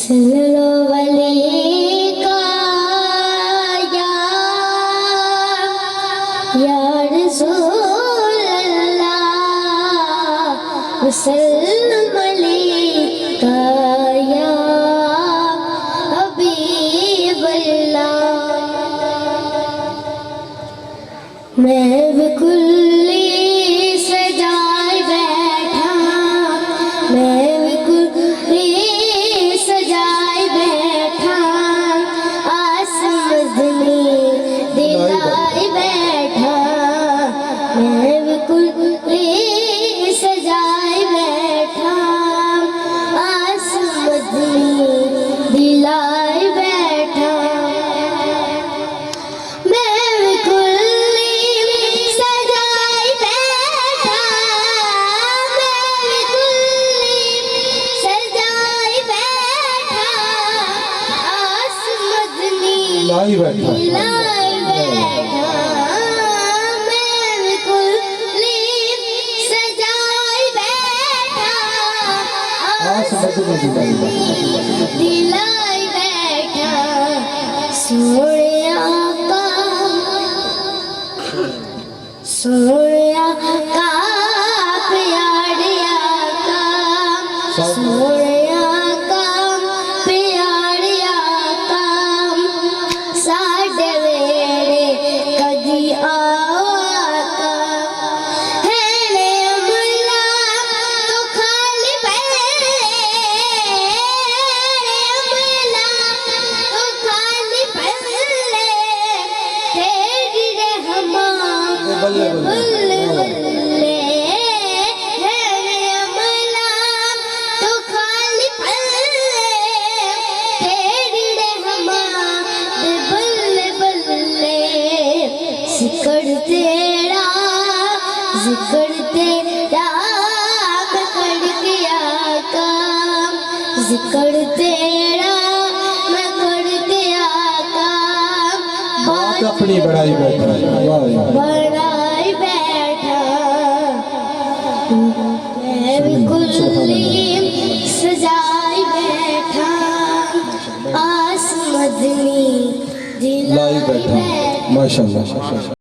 सुनो वली का या रसूल अल्लाह वसल्लम अलैका या हबीब अल्लाह। मैं बिकुल्ली सजाए बैठा, मैं बिकुल्ली सजाए बैठा, आस मदनी दिलाए बैठा, मैं बिकुल्ली सजाए बैठा, आस मदनी दिलाए बैठा। लाई बैठा मैं बिकुल्ली सजाए बैठा, आस मदनी दिलाए बैठा। सोने आका प्यारे आका, सोने आका प्यारे आका, साडे वेड़े कदी आओ आका। है रे अमला तो खाली पल्ले, अमला तो खाली पल्ले, तेरी रहमा बल्ले बल्ले बल्ले। है रे अमला तो खाली पल्ले, तेरी रहमा बल्ले बल्ले। जिक्र तेरा मैं कर गया काम, जिक्र तेरा मैं कर गया काम। बात अपनी बढ़ाई बैठा है। वाह वाह। बढ़ाई बैठा, मैं बिकुल्ली सजाई बैठा, आस मदनी लाई दिलाई बैठा बैठा। माशाल्लाह।